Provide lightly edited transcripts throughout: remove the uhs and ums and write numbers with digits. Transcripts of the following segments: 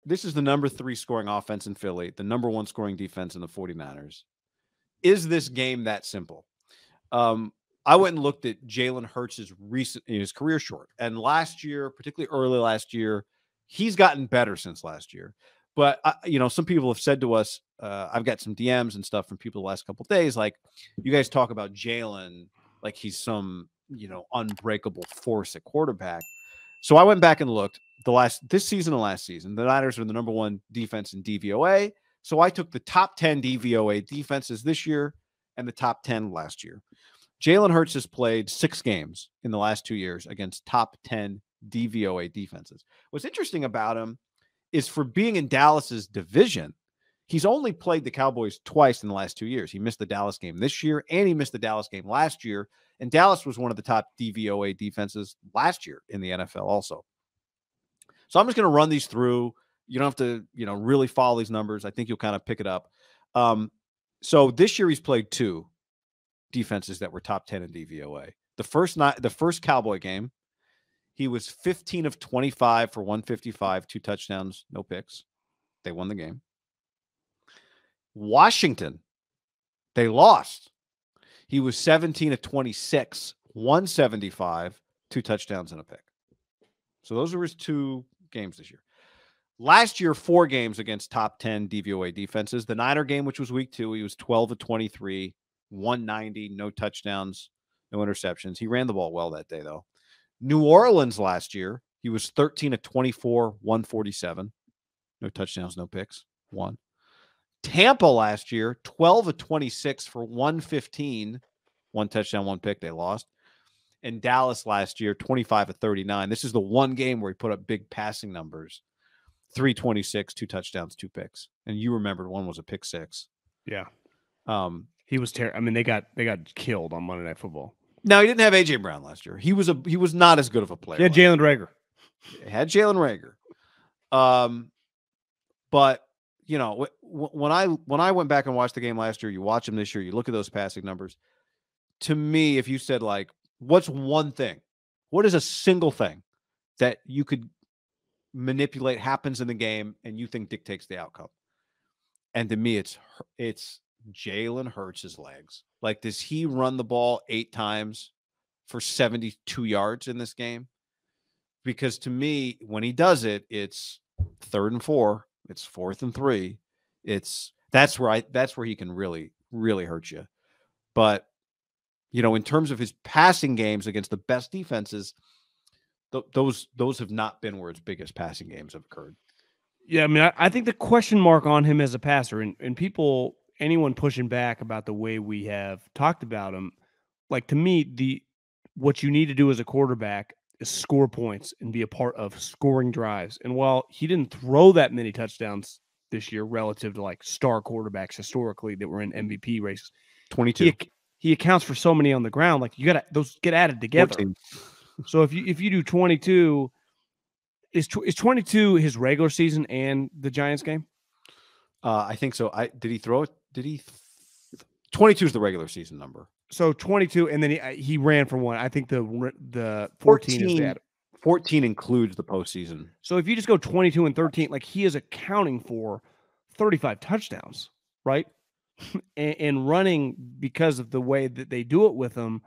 this is the number 3 scoring offense in Philly, the number 1 scoring defense in the 49ers. Is this game that simple? I went and looked at Jalen Hurts' his career short. And last year, particularly early last year, he's gotten better since last year. But, some people have said to us, I've got some DMs and stuff from people the last couple of days, like, you guys talk about Jalen like he's some, unbreakable force at quarterback. So I went back and looked this season and last season. The Niners are the number 1 defense in DVOA. So I took the top 10 DVOA defenses this year and the top 10 last year. Jalen Hurts has played 6 games in the last 2 years against top 10 DVOA defenses. What's interesting about him is for being in Dallas's division, he's only played the Cowboys twice in the last 2 years. He missed the Dallas game this year, and he missed the Dallas game last year. And Dallas was one of the top DVOA defenses last year in the NFL also. So I'm just going to run these through. You don't have to, really follow these numbers. I think you'll kind of pick it up. So this year he's played 2 defenses that were top 10 in DVOA. The first Cowboy game, he was 15 of 25 for 155, 2 touchdowns, no picks. They won the game. Washington, they lost. He was 17 of 26, 175, 2 touchdowns and a pick. So those are his 2 games this year. Last year, 4 games against top 10 DVOA defenses. The Niner game, which was week 2, he was 12 of 23, 190, no touchdowns, no interceptions. He ran the ball well that day, though. New Orleans last year, he was 13 of 24, 147. No touchdowns, no picks. 1. Tampa last year, 12 of 26 for 115. 1 touchdown, 1 pick. They lost. And Dallas last year, 25 of 39. This is the one game where he put up big passing numbers. 326, 2 touchdowns, 2 picks. And you remembered one was a pick 6. Yeah. He was terrible. I mean, they got killed on Monday Night Football. Now, he didn't have A.J. Brown last year. He was not as good of a player. He had Jalen Reagor. He had Jalen Reagor. But, when I went back and watched the game last year, you watch him this year, you look at those passing numbers. To me, if you said, like, what's one thing? What is a single thing that you could manipulate, happens in the game, and you think dictates the outcome? And to me, it's Jalen Hurts' legs. Like, does he run the ball 8 times for 72 yards in this game? Because to me, when he does it, it's 3rd and 4, it's 4th and 3. That's where he can really, really hurt you. But in terms of his passing games against the best defenses, those have not been where his biggest passing games have occurred. Yeah, I mean, I think the question mark on him as a passer, and people, anyone pushing back about the way we have talked about him, like, to me, what you need to do as a quarterback is score points and be a part of scoring drives. And while he didn't throw that many touchdowns this year relative to, like, star quarterbacks historically that were in MVP races, 22. He accounts for so many on the ground. Like, those get added together. 14. So if you do 22, is 22 his regular season and the Giants game? I think so. Did he throw it? 22 is the regular season number. So 22, and then he ran for 1. I think the 14 is that. 14 includes the postseason. So if you just go 22 and 13, like, he is accounting for 35 touchdowns, right? and running, because of the way that they do it with him,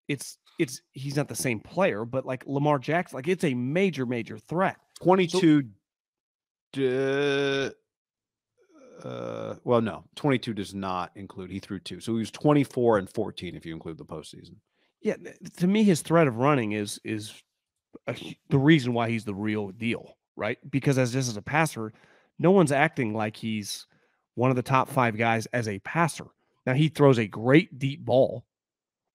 he's not the same player, but like Lamar Jackson, like, it's a major, major threat. 22. Well, no, 22 does not include. He threw 2, so he was 24 and 14 if you include the postseason. Yeah, to me, his threat of running is the reason why he's the real deal, right? Because as a passer, no one's acting like he's one of the top 5 guys as a passer. Now, he throws a great deep ball,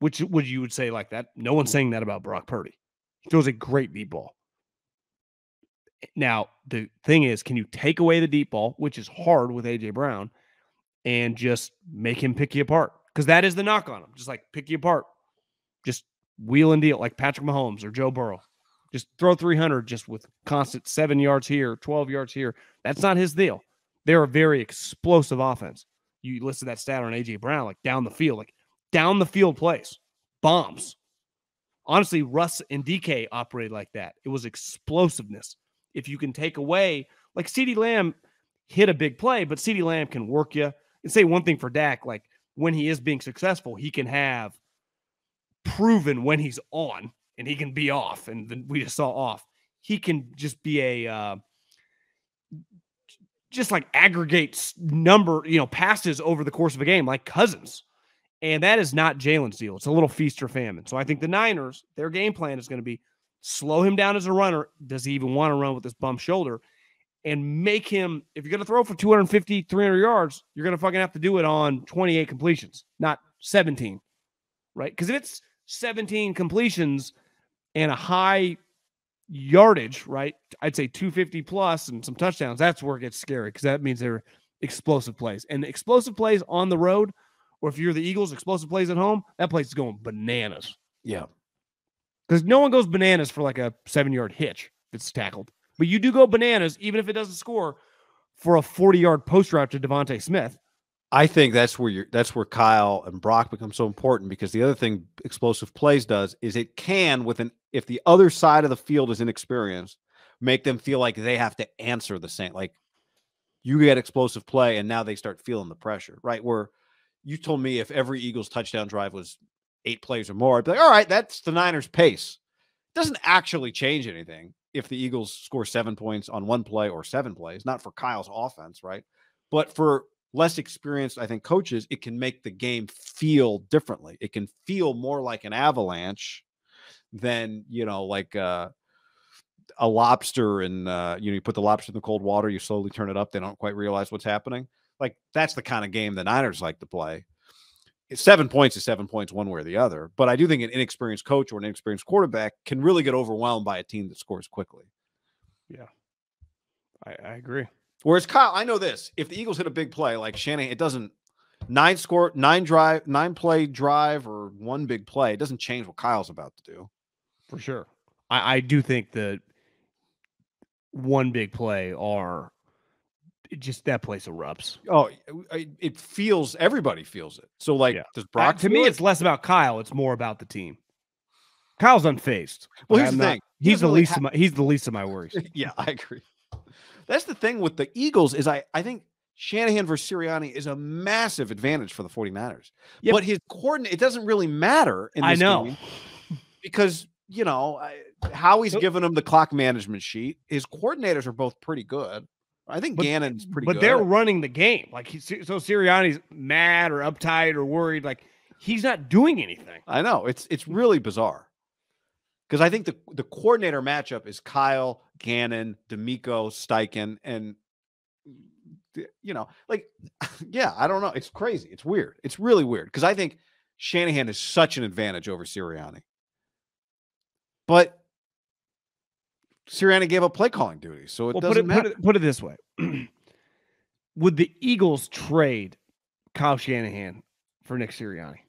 which you would say like that. No one's saying that about Brock Purdy. He throws a great deep ball. Now, the thing is, can you take away the deep ball, which is hard with A.J. Brown, and just make him pick you apart? Because that is the knock on him. Just, like, pick you apart. Just wheel and deal like Patrick Mahomes or Joe Burrow. Just throw 300 just with constant 7 yards here, 12 yards here. That's not his deal. They're a very explosive offense. You listed that stat on A.J. Brown, like down the field plays, bombs. Honestly, Russ and DK operated like that. It was explosiveness. If you can take away Like CeeDee Lamb hit a big play, but CeeDee Lamb can work you. And say one thing for Dak, like when he is being successful, he can have proven when he's on and he can be off. And then we just saw off. He can just be a just like aggregate number, passes over the course of a game like Cousins. And that is not Jalen's deal. It's a little feast or famine. So I think the Niners, their game plan is going to be slow him down as a runner. Does he even want to run with this bum shoulder? And make him, if you're going to throw for 250, 300 yards, you're going to fucking have to do it on 28 completions, not 17, right? Because if it's 17 completions and a high yardage, right, I'd say 250 plus and some touchdowns, that's where it gets scary because that means they're explosive plays. And explosive plays on the road, or if you're the Eagles, explosive plays at home, that place is going bananas. Yeah. Because no one goes bananas for like a 7-yard hitch if it's tackled. But you do go bananas, even if it doesn't score, for a 40-yard post route to Devontae Smith. I think that's where Kyle and Brock become so important, because the other thing explosive plays does is it can, if the other side of the field is inexperienced, make them feel like they have to answer the same. Like you get explosive play and now they start feeling the pressure, right? Where you told me if every Eagles touchdown drive was 8 plays or more, I'd be like, all right, that's the Niners pace. It doesn't actually change anything if the Eagles score 7 points on 1 play or 7 plays, not for Kyle's offense, right? But for less experienced, I think, coaches, it can make the game feel differently. It can feel more like an avalanche than, like a lobster and, you put the lobster in the cold water, you slowly turn it up. They don't quite realize what's happening. Like that's the kind of game the Niners like to play. 7 points is 7 points one way or the other. But I do think an inexperienced coach or an inexperienced quarterback can really get overwhelmed by a team that scores quickly. Yeah, I agree. Whereas Kyle, I know this: if the Eagles hit a big play like Shanahan, it doesn't 9 play drive or 1 big play. It doesn't change what Kyle's about to do. For sure. I do think that 1 big play or just that place erupts. Oh, it feels, everybody feels it. So like, does Brock to me, it's less about Kyle. It's more about the team. Kyle's unfazed. Well, here's the thing. He's the least of my worries. Yeah, I agree. That's the thing with the Eagles is I think Shanahan versus Sirianni is a massive advantage for the 49ers. Yep. But his coordinate, it doesn't really matter in this game because, Howie's given him the clock management sheet. His coordinators are both pretty good. I think Gannon's pretty good. But they're running the game. Like so Sirianni's mad or uptight or worried. Like he's not doing anything. I know. It's really bizarre. Because I think the coordinator matchup is Kyle, Gannon, D'Amico, Steichen, and I don't know. It's crazy. It's weird. It's really weird. Because I think Shanahan is such an advantage over Sirianni. But Sirianni gave up play calling duties, so it doesn't matter. Put it this way. Would the Eagles trade Kyle Shanahan for Nick Sirianni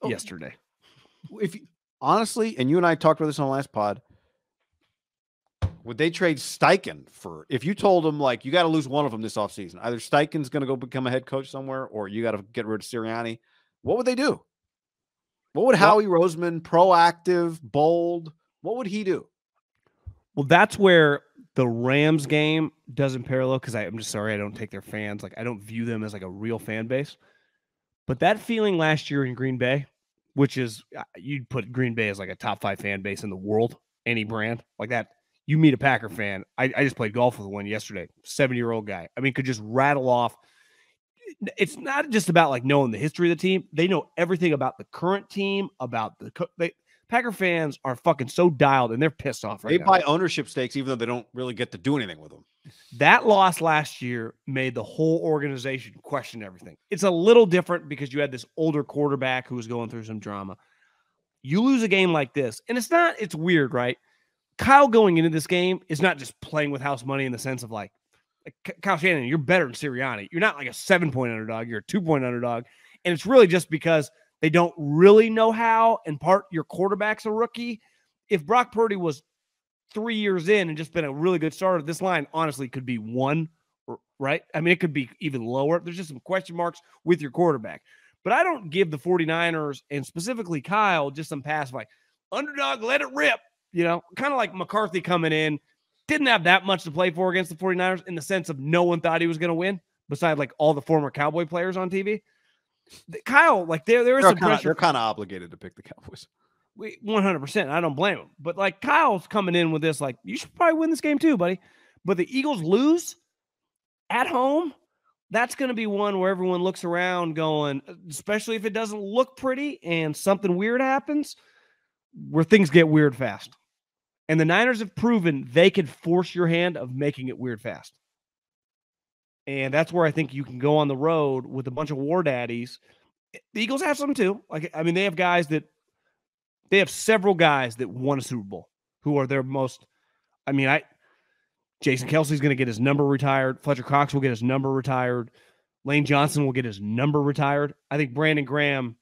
yesterday? Honestly, and you and I talked about this on the last pod, would they trade Steichen for, if you told them, like, you got to lose one of them this offseason, either Steichen's going to go become a head coach somewhere or you got to get rid of Sirianni, what would they do? What would Howie Roseman, proactive, bold, what would he do? Well, that's where the Rams game doesn't parallel because I'm just sorry I don't take their fans. Like, I don't view them as like a real fan base. But that feeling last year in Green Bay, which is, you'd put Green Bay as like a top 5 fan base in the world, any brand like that. You meet a Packer fan. I just played golf with one yesterday, 70-year-old guy. I mean, could just rattle off. It's not just about like knowing the history of the team. They know everything about the current team, about Packer fans are fucking so dialed and they're pissed off right now. They buy ownership stakes even though they don't really get to do anything with them. That loss last year made the whole organization question everything. It's a little different because you had this older quarterback who was going through some drama. You lose a game like this, and it's weird, right? Kyle going into this game is not just playing with house money in the sense of like Kyle Shanahan, you're better than Sirianni. You're not like a 7-point underdog. You're a 2-point underdog. And it's really just because they don't really know how, and your quarterback's a rookie. If Brock Purdy was 3 years in and just been a really good starter, this line honestly could be 1, right? I mean, it could be even lower. There's just some question marks with your quarterback. But I don't give the 49ers, and specifically Kyle, just some pass like, underdog, let it rip. Kind of like McCarthy coming in. didn't have that much to play for against the 49ers in the sense of no one thought he was going to win, besides like all the former Cowboy players on TV. Kyle, like there is some pressure. They're kind of obligated to pick the Cowboys. 100%. I don't blame him. But like Kyle's coming in with this, like, you should probably win this game too, buddy. But the Eagles lose at home. That's going to be one where everyone looks around going, especially if it doesn't look pretty and something weird happens, where things get weird fast. And the Niners have proven they can force your hand of making it weird fast. And that's where I think you can go on the road with a bunch of war daddies. The Eagles have some too. Like, I mean, they have several guys that won a Super Bowl who are their most, Jason Kelsey's going to get his number retired. Fletcher Cox will get his number retired. Lane Johnson will get his number retired. I think Brandon Graham,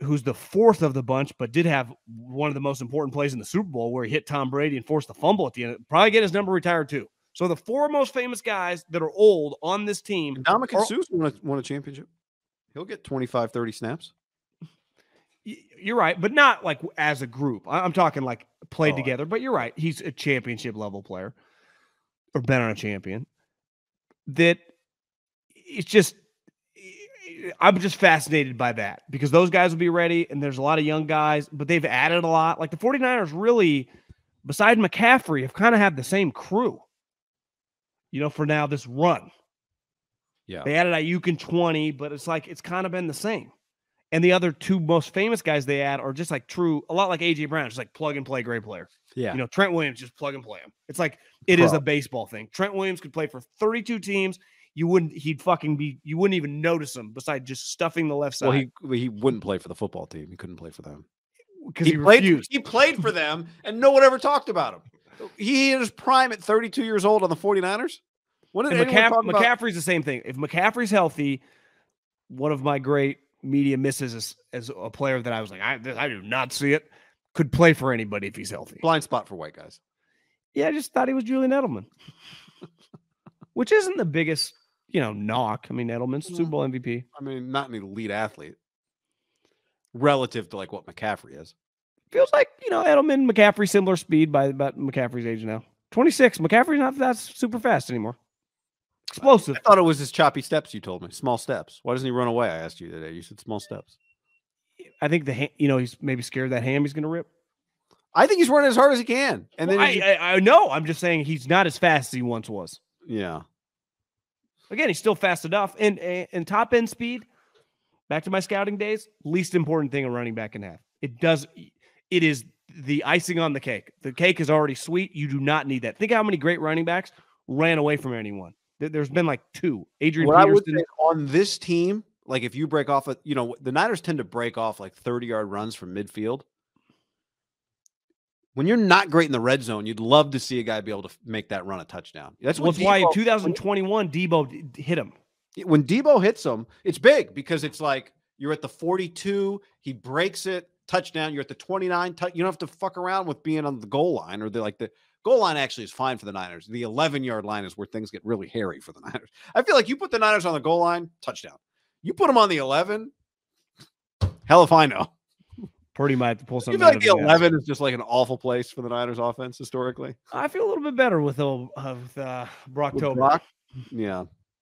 who's the fourth of the bunch, but did have one of the most important plays in the Super Bowl where he hit Tom Brady and forced the fumble at the end, probably get his number retired too. So the four most famous guys that are old on this team. Dominican Seuss won a championship. He'll get 25, 30 snaps. You're right, but not like as a group. I'm talking like played together, but you're right. He's a championship level player or been on a champion. That it's just, I'm just fascinated by that because those guys will be ready and there's a lot of young guys, but they've added a lot. Like the 49ers really, beside McCaffrey, have kind of had the same crew, for now this run. Yeah. They added Ayuk in 20, but it's like, it's kind of been the same. And the other two most famous guys they add are just like true, a lot like A.J. Brown, just like plug and play, great player. Yeah. Trent Williams, just plug and play him. It's like, it is a baseball thing. Trent Williams could play for 32 teams. You wouldn't even notice him besides just stuffing the left side. Well, he wouldn't play for the football team. He couldn't play for them. Because he refused. He played for them and no one ever talked about him. He hit his prime at 32 years old on the 49ers. What did McCaffrey's the same thing. If McCaffrey's healthy, one of my great media misses as a player that I was like, I do not see it, could play for anybody if he's healthy. Blind spot for white guys. Yeah, I just thought he was Julian Edelman, which isn't the biggest, knock. I mean, Edelman's Super Bowl MVP. I mean, not an elite athlete relative to like what McCaffrey is. Feels like, Edelman, McCaffrey, similar speed by about McCaffrey's age now. 26. McCaffrey's not that super fast anymore. Explosive. I thought it was his choppy steps. You told me small steps. Why doesn't he run away? I asked you today. You said small steps. I think he's maybe scared that ham he's going to rip. I think he's running as hard as he can. And then I know. I'm just saying he's not as fast as he once was. Yeah. Again, he's still fast enough. And top end speed. Back to my scouting days. Least important thing a running back can have. It is the icing on the cake. The cake is already sweet. You do not need that. Think how many great running backs ran away from anyone. There's been like two. Adrian Peterson. I would say on this team, like if you break off, the Niners tend to break off like 30-yard runs from midfield. When you're not great in the red zone, you'd love to see a guy be able to make that run a touchdown. That's why in 2021, Debo hit him. When Debo hits him, it's big because it's like you're at the 42, he breaks it, touchdown. You're at the 29. You don't have to fuck around with being on the goal line or the goal line actually is fine for the Niners. The 11-yard line is where things get really hairy for the Niners. I feel like you put the Niners on the goal line, touchdown. You put them on the 11, hell if I know. Purdy might have to pull something. You feel like the 11 is just like an awful place for the Niners offense historically? I feel a little bit better with Brock Tober. Brock? Yeah.